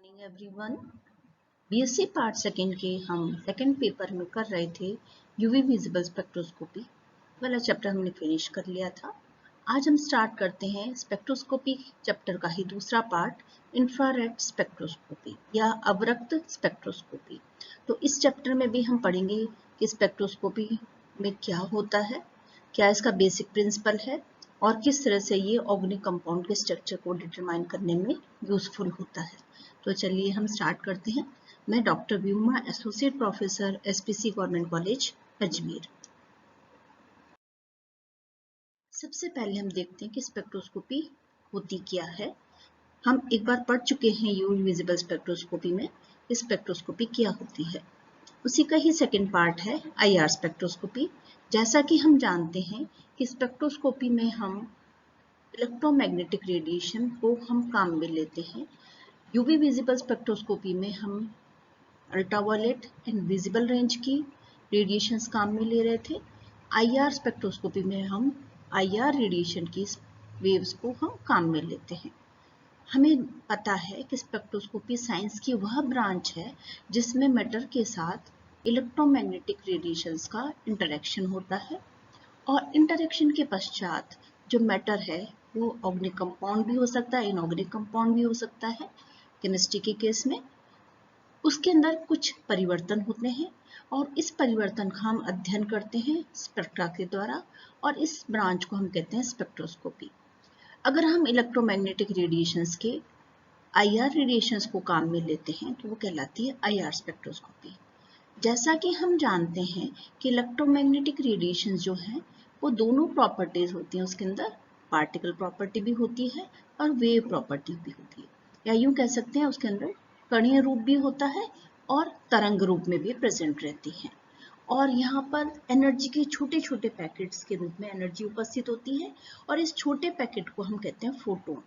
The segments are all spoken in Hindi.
Morning everyone. BSc part second के हम सेकंड पेपर में कर रहे थे यूवी विजिबल स्पेक्ट्रोस्कोपी वाला चैप्टर हमने फिनिश कर लिया था। आज हम स्टार्ट करते हैं स्पेक्ट्रोस्कोपी चैप्टर का ही दूसरा पार्ट, इंफ्रारेड स्पेक्ट्रोस्कोपी या अवरक्त स्पेक्ट्रोस्कोपी। तो इस चैप्टर में भी हम पढ़ेंगे कि स्पेक्ट्रोस्कोपी में क्या होता है, क्या इसका बेसिक प्रिंसिपल है और किस तरह से ये ऑर्गेनिक कंपाउंड के स्ट्रक्चर को डिटरमाइन करने में यूजफुल होता है। तो चलिए हम स्टार्ट करते हैं। मैं doctor Vyoma, associate professor, SPC government college Ajmer. सबसे पहले हम देखते हैं कि स्पेक्ट्रोस्कोपी होती क्या है। हम एक बार पढ़ चुके हैं यूवी विजिबल स्पेक्ट्रोस्कोपी में स्पेक्ट्रोस्कोपी क्या होती है। उसी का ही सेकंड पार्ट है आईआर स्पेक्ट्रोस्कोपी। जैसा कि हम जानते हैं कि स्पेक्ट्रोस्कोपी में हम इलेक्ट्रोमैग्नेटिक रेडिएशन को हम काम में लेते हैं। यूवी विजिबल स्पेक्ट्रोस्कोपी में हम अल्ट्रावायलेट एंड विजिबल रेंज की रेडिएशंस काम में ले रहे थे। आईआर स्पेक्ट्रोस्कोपी में हम आईआर रेडिएशन की वेव्स को हम काम में लेते हैं। हमें पता है कि स्पेक्ट्रोस्कोपी साइंस की वह ब्रांच है जिसमें मैटर के साथ इलेक्ट्रोमैग्नेटिक रेडिएशंस का इंटरेक्शन होता है और इंटरेक्शन के पश्चात जो मैटर है वो ऑर्गेनिक कंपाउंड भी हो सकता है, इनऑर्गेनिक कंपाउंड भी हो सकता है। केमिस्ट्री के केस में उसके अंदर कुछ परिवर्तन होते हैं और इस परिवर्तन का हम अध्ययन करते हैं स्पेक्ट्रा के द्वारा और इस ब्रांच को हम कहते हैं स्पेक्ट्रोस्कोपी। अगर हम इलेक्ट्रोमैग्नेटिक रेडिएशंस के आईआर रेडिएशंस को काम में लेते हैं तो वो कहलाती है आईआर स्पेक्ट्रोस्कोपी। जैसा कि हम जानते हैं कि इलेक्ट्रोमैग्नेटिक रेडिएशंस जो हैं वो दोनों प्रॉपर्टीज होती हैं, उसके अंदर पार्टिकल प्रॉपर्टी भी होती है और वेव प्रॉपर्टी भी होती है, या यूं कह सकते हैं उसके अंदर कणीय रूप भी होता है और तरंग रूप में भी प्रेजेंट रहती है। और यहाँ पर एनर्जी के छोटे छोटे पैकेट्स के रूप में एनर्जी उपस्थित होती है और इस छोटे पैकेट को हम कहते हैं फोटोन।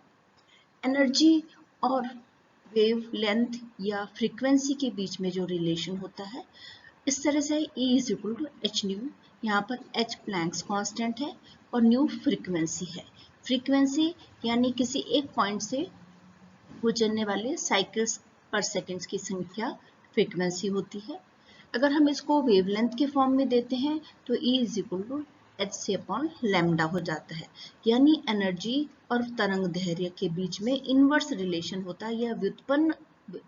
एनर्जी और वेव लेंथ या फ्रीक्वेंसी के बीच में जो रिलेशन होता है इस तरह से E is equal to h nu. यहाँ पर H प्लैंक्स कांस्टेंट है और न्यू फ्रीक्वेंसी है। फ्रीक्वेंसी यानी किसी एक पॉइंट से गुजरने वाले साइकिल्स पर सेकेंड्स की संख्या फ्रीक्वेंसी होती है। अगर हम इसको वेवलेंथ के फॉर्म में देते हैं तो E is equal to h c upon lambda हो जाता है। यानी एनर्जी और तरंग दैर्घ्य के बीच में इनवर्स रिलेशन होता है या व्युत्पन्न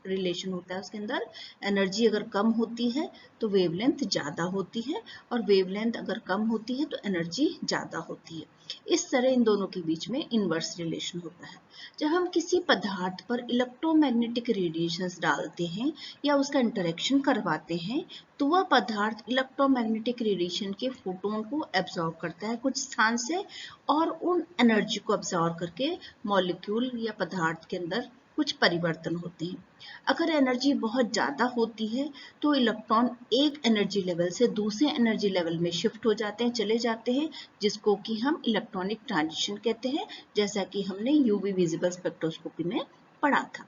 रिलेशन होता है। उसके अंदर एनर्जी अगर कम होती है तो वेवलेंथ ज़्यादा होती है और वेवलेंथ अगर कम होती है तो एनर्जी ज़्यादा होती है। इस तरह इन दोनों के बीच में इनवर्स रिलेशन होता है। जब हम किसी पदार्थ पर इलेक्ट्रोमैग्नेटिक रेडिएशंस डालते हैं या उसका इंटरेक्शन करवाते हैं तो वह पदार्थ इलेक्ट्रोमैग्नेटिक रेडिएशन के फोटोन को एब्जॉर्ब करता है कुछ स्थान से और उन एनर्जी को एब्जॉर्ब करके मॉलिक्यूल या पदार्थ के अंदर कुछ परिवर्तन होते हैं। अगर एनर्जी बहुत ज़्यादा होती है तो इलेक्ट्रॉन एक एनर्जी लेवल से दूसरे एनर्जी लेवल में शिफ्ट हो जाते हैं, चले जाते हैं, जिसको कि हम इलेक्ट्रॉनिक ट्रांजिशन कहते हैं, जैसा कि हमने यूवी विजिबल स्पेक्ट्रोस्कोपी में पढ़ा था।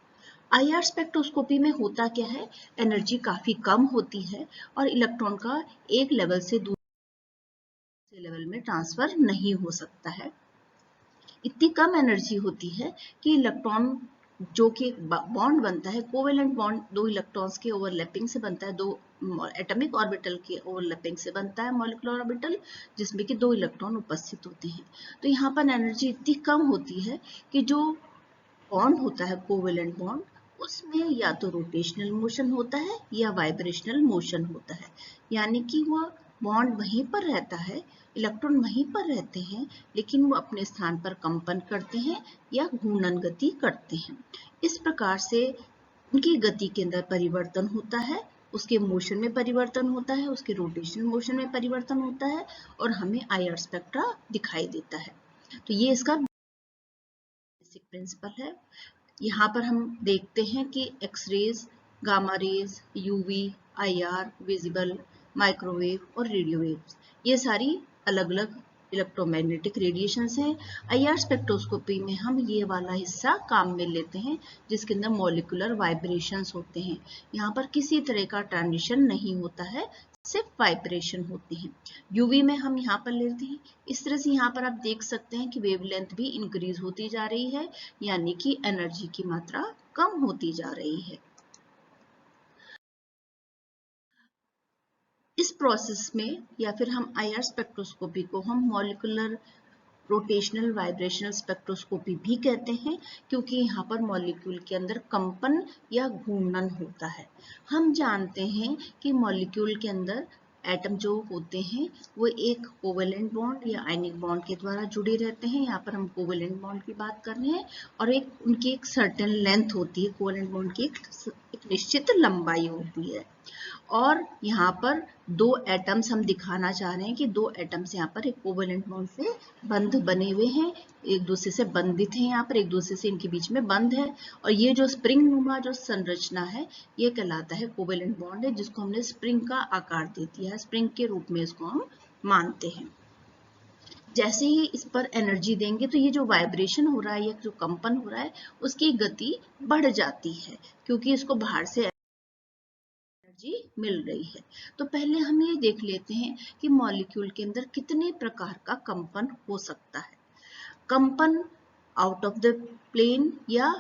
आईआर स्पेक्ट्रोस्कोपी में होता क्या है, एनर्जी काफ़ी कम होती है और इलेक्ट्रॉन का एक लेवल से दूसरे लेवल में ट्रांसफर नहीं हो सकता है। इतनी कम एनर्जी होती है कि इलेक्ट्रॉन जो कि बॉन्ड बनता है, कोवेलेंट बॉन्ड दो इलेक्ट्रॉन्स के ओवरलैपिंग से बनता है, दो एटॉमिक ऑर्बिटल के ओवरलैपिंग से बनता है मॉलिक्यूलर ऑर्बिटल, जिसमें कि दो इलेक्ट्रॉन उपस्थित होते हैं। तो यहाँ पर एनर्जी इतनी कम होती है कि जो बॉन्ड होता है कोवेलेंट बॉन्ड उसमें या तो रोटेशनल मोशन होता है या वाइब्रेशनल मोशन होता है। यानी कि वह बॉन्ड वहीं पर रहता है, इलेक्ट्रॉन वहीं पर रहते हैं, लेकिन वो अपने स्थान पर कंपन करते हैं या घूर्णन गति करते हैं। इस प्रकार से उनकी गति के अंदर परिवर्तन होता है, उसके मोशन में परिवर्तन होता है, उसके रोटेशनल मोशन में परिवर्तन होता है और हमें आईआर स्पेक्ट्रा दिखाई देता है। तो ये इसका बेसिक प्रिंसिपल है। यहाँ पर हम देखते हैं कि X rays, gamma rays, UV, IR, visible, microwave और रेडियो वेव्स, ये सारी अलग अलग इलेक्ट्रोमैग्नेटिक रेडिएशंस हैं। आईआर स्पेक्ट्रोस्कोपी में हम ये वाला हिस्सा काम में लेते हैं जिसके अंदर मॉलिक्यूलर वाइब्रेशंस होते हैं। यहाँ पर किसी तरह का ट्रांजिशन नहीं होता है, सिर्फ वाइब्रेशन होती हैं। यूवी में हम यहाँ पर लेते हैं, इस तरह से यहाँ पर आप देख सकते हैं कि वेवलेंथ भी इंक्रीज होती जा रही है, यानी कि एनर्जी की मात्रा कम होती जा रही है। इस प्रोसेस में या फिर हम आईआर स्पेक्ट्रोस्कोपी को हम मॉलिक्यूलर रोटेशनल वाइब्रेशनल स्पेक्ट्रोस्कोपी भी कहते हैं, क्योंकि यहाँ पर मॉलिक्यूल के अंदर कंपन या घूर्णन होता है। हम जानते हैं कि मॉलिक्यूल के अंदर एटम जो होते हैं वो एक कोवेलेंट बॉन्ड या आयनिक बॉन्ड के द्वारा जुड़े रहते हैं। यहाँ पर हम कोवेलेंट बॉन्ड की बात कर रहे हैं, और उनकी एक सर्टेन लेंथ होती है, कोवेलेंट बॉन्ड की एक निश्चित लंबाई होती है। और यहाँ पर दो एटम्स हम दिखाना चाह रहे हैं कि दो एटम्स यहाँ पर एक कोवेलेंट बॉन्ड से बंध बने हुए हैं, एक दूसरे से बंधित हैं, यहाँ पर एक दूसरे से इनके बीच में बंध है। और ये जो स्प्रिंग नुमा जो संरचना है ये कहलाता है कोवेलेंट बॉन्ड है, जिसको हमने स्प्रिंग का आकार दे दिया है, स्प्रिंग के रूप में इसको हम मानते हैं। जैसे ही इस पर एनर्जी देंगे तो ये जो वाइब्रेशन हो रहा है या जो कंपन हो रहा है उसकी गति बढ़ जाती है, क्योंकि इसको बाहर से एनर्जी मिल रही है। तो पहले हम ये देख लेते हैं कि मॉलिक्यूल के अंदर कितने प्रकार का कंपन हो सकता है। कंपन आउट ऑफ द प्लेन या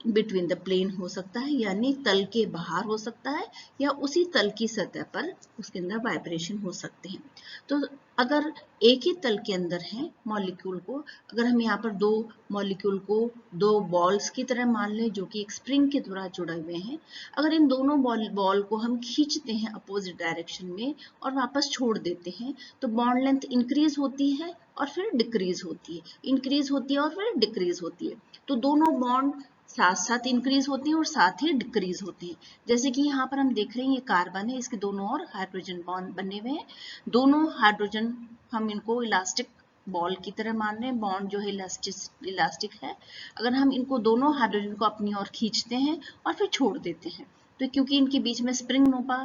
बिटवीन द प्लेन हो सकता है, यानी तल के बाहर हो सकता है, या उसी तल की सतह पर उसके अंदर वाइब्रेशन हो सकते हैं। तो अगर एक ही तल के अंदर है मॉलिक्यूल को, अगर हम यहाँ पर दो मॉलिक्यूल को दो बॉल्स की तरह मान लें जो कि एक स्प्रिंग के द्वारा जुड़े हुए हैं, अगर इन दोनों बॉल को हम खींचते हैं अपोजिट डायरेक्शन में और वापस छोड़ देते हैं तो बॉन्ड लेंथ इंक्रीज होती है और फिर डिक्रीज होती है, इंक्रीज होती है और फिर डिक्रीज होती है। तो दोनों बॉन्ड साथ साथ इंक्रीज होते हैं और साथ ही डिक्रीज होते हैं। जैसे कि यहाँ पर हम देख रहे हैं ये कार्बन है, इसके दोनों ओर हाइड्रोजन बॉन्ड बने हुए हैं। दोनों हाइड्रोजन हम इनको इलास्टिक बॉल की तरह मान रहे हैं, बॉन्ड जो है इलास्टिक है। अगर हम इनको दोनों हाइड्रोजन को अपनी ओर खींचते हैं और फिर छोड़ देते हैं तो क्योंकि इनके बीच में स्प्रिंग नोपा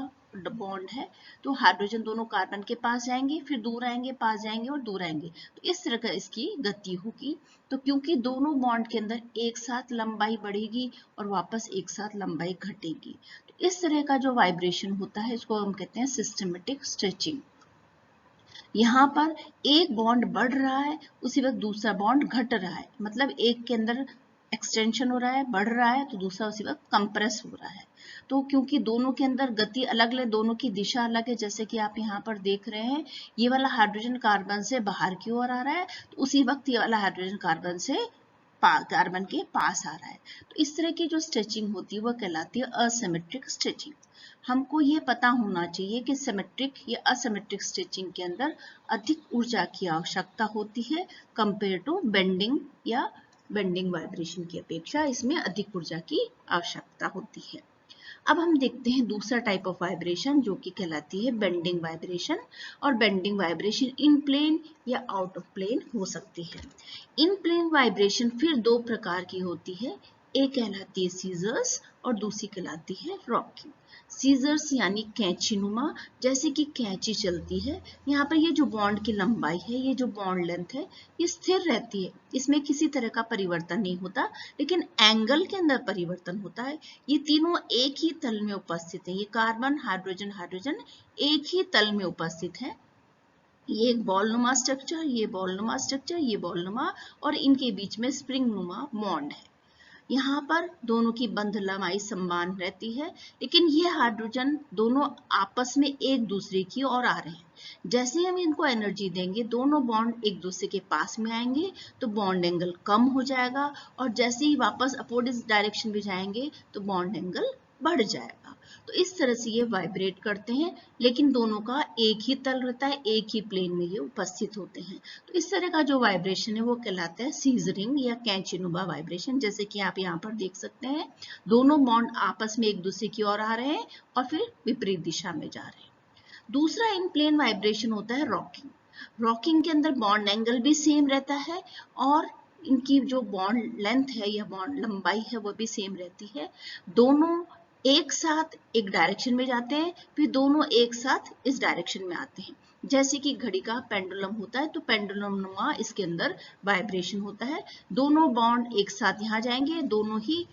बॉन्ड है तो हाइड्रोजन दोनों कार्बन के पास जाएंगे, फिर दूर आएंगे, पास जाएंगे और दूर आएंगे, तो इस तरह का इसकी गति होगी। तो क्योंकि दोनों बॉन्ड के अंदर एक साथ लंबाई बढ़ेगी और वापस एक साथ लंबाई घटेगी, तो इस तरह का जो वाइब्रेशन होता है इसको हम कहते हैं सिस्टमेटिक स्ट्रेचिंग। यहाँ पर एक बॉन्ड बढ़ रहा है उसी वक्त दूसरा बॉन्ड घट रहा है, मतलब एक के अंदर एक्सटेंशन हो रहा है, बढ़ रहा है, तो दूसरा उसी वक्त कंप्रेस हो रहा है। तो क्योंकि दोनों के अंदर गति अलग है, दोनों की दिशा अलग है, जैसे कि आप यहाँ पर देख रहे हैं ये वाला हाइड्रोजन कार्बन से बाहर की ओर आ रहा है, तो उसी वक्त ये वाला हाइड्रोजन कार्बन के पास आ रहा है। तो इस तरह की जो स्ट्रेचिंग होती है वह कहलाती है असिमेट्रिक स्ट्रेचिंग। हमको ये पता होना चाहिए कि सिमेट्रिक या असिमेट्रिक स्ट्रेचिंग के अंदर अधिक ऊर्जा की आवश्यकता होती है कंपेयर टू बेंडिंग या बेंडिंग वाइब्रेशन की अपेक्षा इसमें अधिक ऊर्जा की आवश्यकता होती है। अब हम देखते हैं दूसरा टाइप ऑफ वाइब्रेशन जो कि कहलाती है बेंडिंग वाइब्रेशन। और बेंडिंग वाइब्रेशन इन प्लेन या आउट ऑफ प्लेन हो सकती है। इन प्लेन वाइब्रेशन फिर दो प्रकार की होती है, एक कहलाती है सीजर्स और दूसरी कहलाती है रॉकिंग। सीजर्स यानी कैंचीनुमा, जैसे कि कैंची चलती है, यहाँ पर ये जो बॉन्ड की लंबाई है, ये जो बॉन्ड लेंथ है, ये स्थिर रहती है, इसमें किसी तरह का परिवर्तन नहीं होता, लेकिन एंगल के अंदर परिवर्तन होता है। ये तीनों एक ही तल में उपस्थित है, ये कार्बन हाइड्रोजन हाइड्रोजन एक ही तल में उपस्थित है। ये एक बॉल नुमा स्ट्रक्चर, ये बॉल नुमा स्ट्रक्चर, ये बॉल नुमा, और इनके बीच में स्प्रिंग नुमा बॉन्ड है। यहाँ पर दोनों की बंध लंबाई समान रहती है, लेकिन ये हाइड्रोजन दोनों आपस में एक दूसरे की ओर आ रहे हैं। जैसे हम इनको एनर्जी देंगे दोनों बॉन्ड एक दूसरे के पास में आएंगे तो बॉन्ड एंगल कम हो जाएगा, और जैसे ही वापस अपोजिट डायरेक्शन में जाएंगे तो बॉन्ड एंगल बढ़ जाएगा। तो इस तरह से ये वाइब्रेट करते हैं, लेकिन दोनों का एक ही तल रहता है, एक ही प्लेन में ये उपस्थित होते हैं। तो इस तरह का जो वाइब्रेशन है वो कहलाता है सीजरिंग या कैंचीनुमा वाइब्रेशन। जैसे कि आप यहाँ पर देख सकते हैं दोनों बॉन्ड आपस में एक दूसरे की ओर आ रहे हैं और फिर विपरीत दिशा में जा रहे हैं। दूसरा इन प्लेन वाइब्रेशन होता है रॉकिंग। रॉकिंग के अंदर बॉन्ड एंगल भी सेम रहता है और इनकी जो बॉन्ड लेंथ है या बॉन्ड लंबाई है वो भी सेम रहती है। दोनों एक साथ एक डायरेक्शन में जाते हैं, फिर दोनों एक साथ इस डायरेक्शन में आते हैं। जैसे कि घड़ी का पेंडुलम होता है तो पेंडुलम नुमा इसके अंदर वाइब्रेशन होता है। दोनों बॉन्ड एक साथ यहाँ जाएंगे, दोनों ही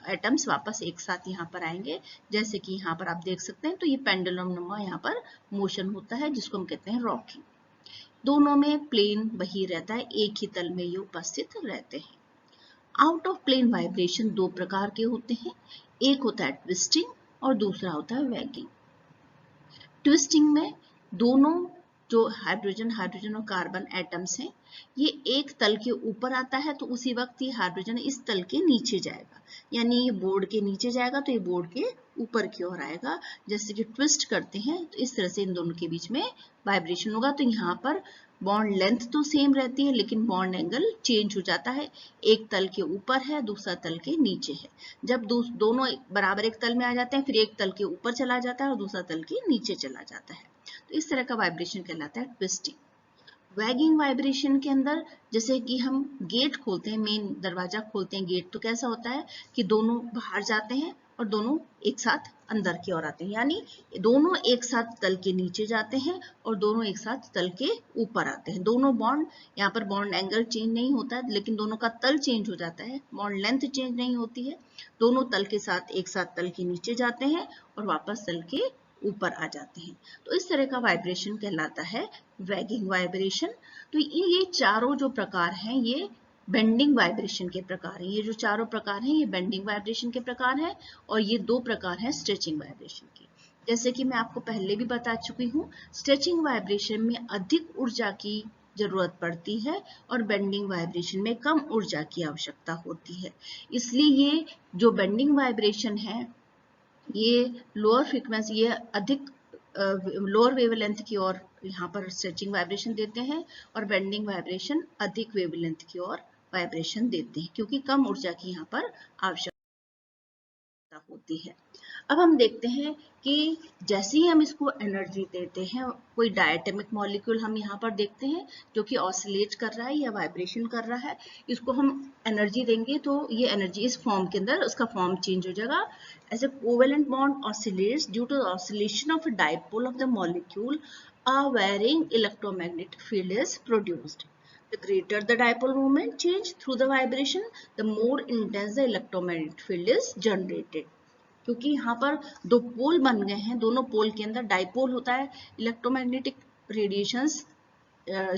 एटम्स वापस एक साथ यहाँ पर आएंगे, जैसे कि यहाँ पर आप देख सकते हैं। तो ये पेंडुलम नुमा यहाँ पर मोशन होता है, जिसको हम कहते हैं रॉकिंग। दोनों में प्लेन वही रहता है, एक ही तल में ये उपस्थित रहते हैं। आउट ऑफ प्लेन वाइब्रेशन दो प्रकार के होते हैं, एक होता है ट्विस्टिंग और दूसरा होता है वैगिंग। ट्विस्टिंग में दोनों जो हाइड्रोजन और कार्बन एटम्स हैं, ये एक तल के ऊपर आता है, तो उसी वक्त ये हाइड्रोजन इस तल के नीचे जाएगा, यानी ये बोर्ड के नीचे जाएगा तो ये बोर्ड के ऊपर की ओर आएगा। जैसे कि ट्विस्ट करते हैं तो इस तरह से इन दोनों के बीच में वाइब्रेशन होगा। तो यहाँ पर बॉन्ड लेंथ तो सेम रहती है, लेकिन बॉन्ड एंगल चेंज हो जाता है, एक तल के ऊपर है, दूसरा तल के नीचे है। जब दोनों बराबर एक तल में आ जाते हैं, फिर एक तल के ऊपर चला जाता है और दूसरा तल के नीचे चला जाता है, तो इस तरह का वाइब्रेशन कहलाता है ट्विस्टिंग। वैगिंग वाइब्रेशन के अंदर, जैसे कि हम गेट खोलते हैं, मेन दरवाजा खोलते हैं गेट, तो कैसा होता है कि दोनों बाहर जाते हैं और दोनों एक साथ अंदर की ओर आते हैं, यानी दोनों एक साथ तल के नीचे जाते हैं और दोनों एक साथ तल के ऊपर आते हैं। दोनों बॉन्ड, यहाँ पर बॉन्ड एंगल चेंज नहीं होता है, लेकिन दोनों का तल चेंज हो जाता है, बॉन्ड लेंथ चेंज नहीं होती है। दोनों तल के साथ एक साथ तल के नीचे जाते हैं और वापस तल के ऊपर आ जाते हैं, तो इस तरह का वाइब्रेशन कहलाता है वैगिंग वाइब्रेशन। तो ये चारों जो प्रकार हैं, ये बेंडिंग वाइब्रेशन के प्रकार हैं। ये जो चारों प्रकार हैं, ये बेंडिंग वाइब्रेशन के प्रकार हैं, और ये दो प्रकार हैं स्ट्रेचिंग वाइब्रेशन के। जैसे कि मैं आपको पहले भी बता चुकी हूँ, स्ट्रेचिंग वाइब्रेशन में अधिक ऊर्जा की जरूरत पड़ती है और बेंडिंग वाइब्रेशन में कम ऊर्जा की आवश्यकता होती है। इसलिए ये जो बेंडिंग वाइब्रेशन है, ये लोअर फ्रीक्वेंसी, ये अधिक लोअर वेवलेंथ की ओर यहाँ पर स्ट्रेचिंग वाइब्रेशन देते हैं, और बेंडिंग वाइब्रेशन अधिक वेवलेंथ की ओर वाइब्रेशन देते हैं, क्योंकि कम ऊर्जा की यहाँ पर आवश्यकता होती है। अब हम देखते हैं कि जैसे ही हम इसको एनर्जी देते हैं, कोई डायटोमिक मॉलिक्यूल हम यहाँ पर देखते हैं जो कि ऑसिलेट कर रहा है या वाइब्रेशन कर रहा है, इसको हम एनर्जी देंगे तो ये एनर्जी इस फॉर्म के अंदर, उसका फॉर्म चेंज हो जाएगा। As a covalent bond oscillates due to oscillation of dipole of the molecule, a varying electromagnetic field is produced. The greater the dipole moment change through the vibration, the more intense the electromagnetic field is generated. क्योंकि यहाँ पर दो पोल बन गए हैं, दोनों पोल के अंदर डाइपोल होता है, इलेक्ट्रोमैग्नेटिक रेडिएशंस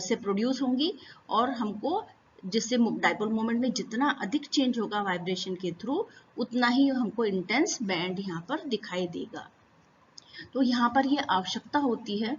से प्रोड्यूस होंगी, और हमको जिससे डाइपोल मोमेंट में जितना अधिक चेंज होगा वाइब्रेशन के थ्रू, उतना ही हमको इंटेंस बैंड यहाँ पर दिखाई देगा। तो यहाँ पर ये आवश्यकता होती है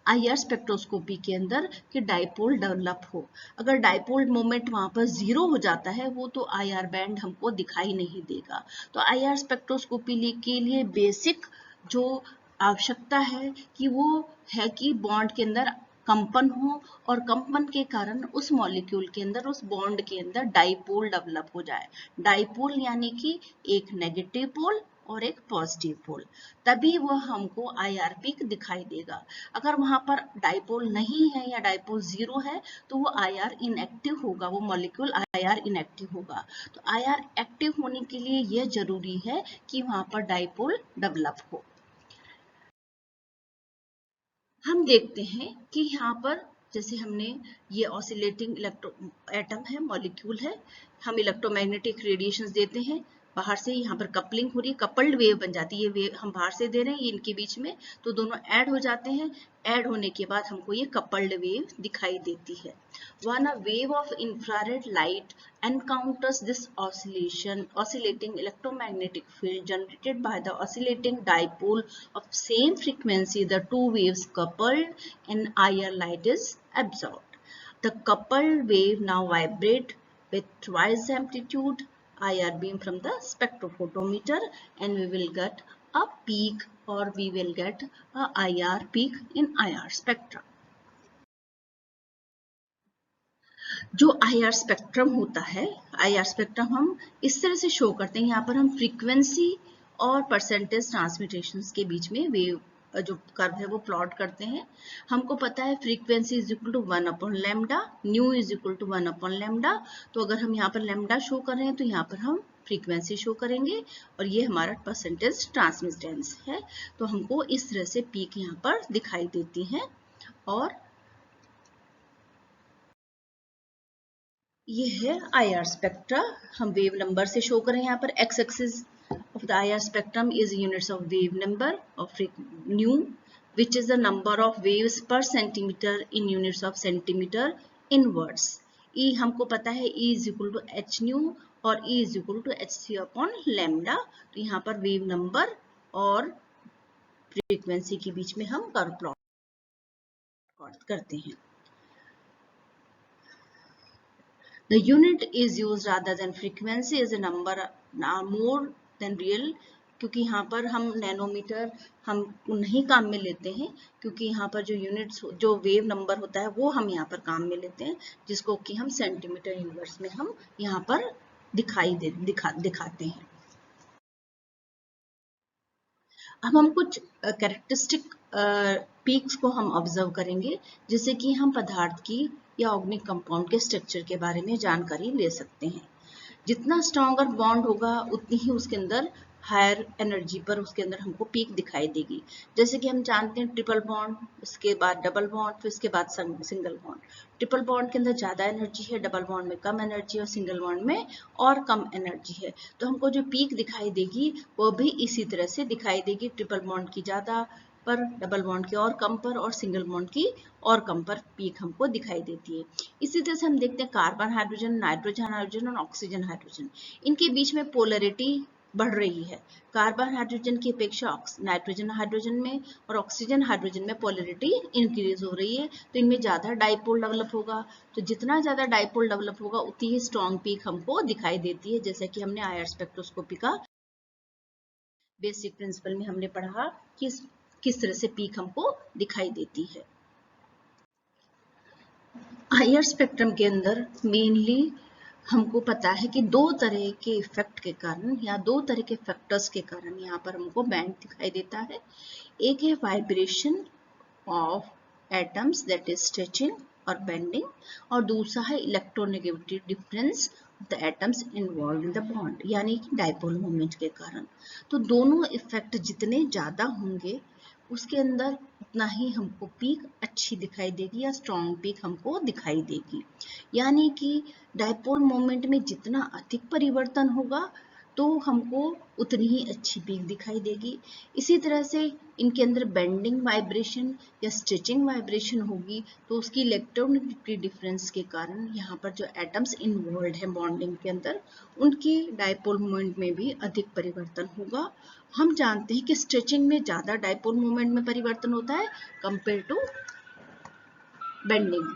आईआर स्पेक्ट्रोस्कोपी के अंदर कि डाइपोल डेवलप हो। अगर डाइपोल मोमेंट वहां पर जीरो हो जाता है, वो तो आईआर बैंड हमको दिखाई नहीं देगा। तो आईआर स्पेक्ट्रोस्कोपी के लिए बेसिक जो आवश्यकता है कि वो है कि बॉन्ड के अंदर कंपन हो, और कंपन के कारण उस मॉलिक्यूल के अंदर, उस बॉन्ड के अंदर डाइपोल डेवलप हो जाए। डाइपोल यानी कि एक नेगेटिव पोल और एक पॉजिटिव पोल, तभी वह हमको आईआर पीक दिखाई देगा। अगर वहां पर डाइपोल नहीं है या डाइपोल जीरो है, तो वो आईआर इनएक्टिव होगा, वो मॉलिक्यूल आईआर इनएक्टिव होगा। तो आईआर एक्टिव होने के लिए यह जरूरी है कि वहां पर डाइपोल डेवलप हो। हम देखते हैं कि यहाँ पर जैसे हमने ये ऑसिलेटिंग इलेक्ट्रो एटम है, मॉलिक्यूल है, हम इलेक्ट्रोमैग्नेटिक रेडिएशंस देते हैं, बाहर से यहाँ पर कपलिंग हो रही है, कपल्ड वेव बन जाती है। ये वेव हम बाहर से दे रहे हैं, इनके बीच में, तो दोनों ऐड हो जाते हैं। ऐड होने के बाद हमको ये कपल्ड वेव दिखाई देती है। When a wave of infrared light encounters this oscillating electromagnetic field generated by the oscillating dipole of same frequency, the two waves coupled and IR light is absorbed. The coupled wave now vibrate with twice the amplitude IR beam from the spectrophotometer, and we will get a peak, or we will get a IR peak in IR spectrum. जो आईआर स्पेक्ट्रम होता है, आईआर स्पेक्ट्रम हम इस तरह से शो करते हैं। यहाँ पर हम फ्रीक्वेंसी और परसेंटेज ट्रांसमिटेशंस के बीच में वेव जो कर्व है वो प्लॉट करते हैं। हमको पता है frequency is equal to 1 upon lambda, nu is equal to 1 upon lambda. तो अगर हम यहाँ पर लैम्डा शो कर रहे हैं, तो यहाँ पर हम फ्रीक्वेंसी शो करेंगे, और ये हमारा परसेंटेज ट्रांसमिटेंस है। तो हमको इस तरह से पीक यहाँ पर दिखाई देती है। और ये है IR स्पेक्ट्रा, हम वेव नंबर से शो करें। यहाँ पर x axis of the IR spectrum is units of wave number of nu, which is the number of waves per centimeter in units of centimeter inwards. E हमको पता है E is equal to h nu और E is equal to hc upon lambda। तो यहाँ पर वेव नंबर और फ्रीक्वेंसी के बीच में हम कर्व प्लॉट करते हैं। The unit is used rather than frequency as a number more than real, क्योंकि यहाँ पर हम नैनोमीटर हम नहीं काम में लेते हैं, क्योंकि यहाँ पर जो यूनिट्स जो वेव नंबर होता है वो हम यहाँ पर काम में लेते हैं, जिसको कि हम सेंटीमीटर यूनिवर्स में हम यहाँ पर दिखाते हैं। अब हम कुछ कैरेक्टरिस्टिक पीक्स को हम ऑब्जर्व करेंगे, जिससे कि हम पदार्थ की या ऑर्गेनिक कंपाउंड के स्ट्रक्चर के बारे में जानकारी ले सकते हैं। जितना स्ट्रॉन्गर बॉन्ड होगा उतनी ही उसके अंदर हायर एनर्जी पर उसके अंदर हमको पीक दिखाई देगी। जैसे कि हम जानते हैं ट्रिपल बॉन्ड, उसके बाद डबल बॉन्ड, फिर उसके बाद सिंगल बॉन्ड। ट्रिपल बॉन्ड के अंदर ज़्यादा एनर्जी है, डबल बॉन्ड में कम एनर्जी और सिंगल बॉन्ड में और कम एनर्जी है। तो हमको जो पीक दिखाई देगी वो भी इसी तरह से दिखाई देगी, ट्रिपल बॉन्ड की ज़्यादा पर, डबल बॉन्ड की और कम पर और सिंगल बॉन्ड की और कम पर पीक हमको दिखाई देती है। इसी तरह से हम देखते हैं कार्बन हाइड्रोजन, नाइट्रोजन हाइड्रोजन और ऑक्सीजन हाइड्रोजन, इनके बीच में पोलैरिटी बढ़ रही है। कार्बन हाइड्रोजन की अपेक्षा नाइट्रोजन हाइड्रोजन में और ऑक्सीजन हाइड्रोजन में पोलैरिटी इंक्रीज हो रही है, तो इनमें ज्यादा डाइपोल डेवलप होगा। तो जितना ज्यादा डाइपोल डेवलप होगा उतनी ही स्ट्रॉन्ग पीक हमको दिखाई देती है, जैसे कि हमने IR स्पेक्ट्रोस्कोपी का बेसिक प्रिंसिपल में हमने पढ़ा कि किस तरह से पीक हमको दिखाई देती है। IR स्पेक्ट्रम के अंदर मेनली हमको पता है कि दो तरह के इफेक्ट के कारण या दो तरह के फैक्टर्स के कारण यहाँ पर हमको बैंड दिखाई देता है। एक है vibration of atoms, that is stretching और बेंडिंग, और दूसरा है electronegativity difference the atoms involve in the bond, यानी कि डाइपोल मोमेंट के कारण। तो दोनों इफेक्ट जितने ज्यादा होंगे उसके अंदर उतना ही हमको पीक अच्छी दिखाई देगी या स्ट्रॉन्ग पीक हमको दिखाई देगी। यानी कि डाइपोल मोमेंट में जितना अधिक परिवर्तन होगा तो हमको उतनी ही अच्छी पीक दिखाई देगी। इसी तरह से इनके अंदर बेंडिंग वाइब्रेशन या स्ट्रेचिंग वाइब्रेशन होगी तो उसकी इलेक्ट्रोनेगेटिविटी डिफरेंस के कारण यहाँ पर जो एटम्स इन्वॉल्व है बॉन्डिंग के अंदर उनके डाइपोल मोमेंट में भी अधिक परिवर्तन होगा। हम जानते हैं कि स्ट्रेचिंग में ज्यादा डाइपोल मोमेंट में परिवर्तन होता है compare to bending.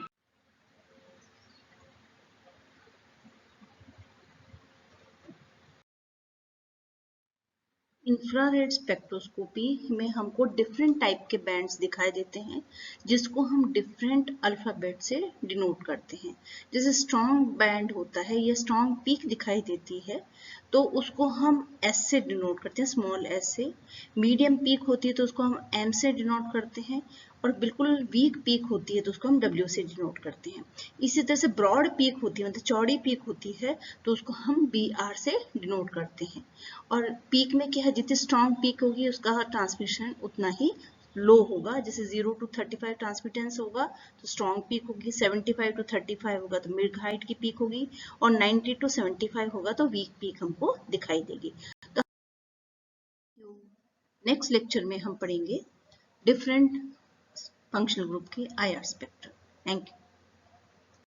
Infrared spectroscopy में हमको डिफरेंट टाइप के बैंड्स दिखाई देते हैं, जिसको हम डिफरेंट अल्फाबेट से डिनोट करते हैं। जैसे स्ट्रॉन्ग बैंड होता है, ये स्ट्रॉन्ग पीक दिखाई देती है तो उसको हम S से डिनोट करते हैं, स्मॉल s से। मीडियम पीक होती है तो उसको हम M से डिनोट करते हैं, और बिल्कुल वीक पीक होती है तो उसको हम W से डिनोट करते हैं। इसी तरह से ब्रॉड पीक होती है, मतलब चौड़ी पीक होती है, तो उसको हम BR से डिनोट करते हैं। और पीक में क्या है, जितनी स्ट्रॉन्ग पीक होगी उसका ट्रांसमिशन उतना ही लो होगा। जैसे 0 to 35 ट्रांसमिटेंस होगा तो स्ट्रॉन्ग पीक होगी, 75 to 35 होगा तो मिड हाइट की पीक होगी, और 90 to 75 होगा तो वीक पीक हमको दिखाई देगी। तो नेक्स्ट लेक्चर में हम पढ़ेंगे डिफरेंट फंक्शनल ग्रुप के IR स्पेक्ट्रम। Thank you.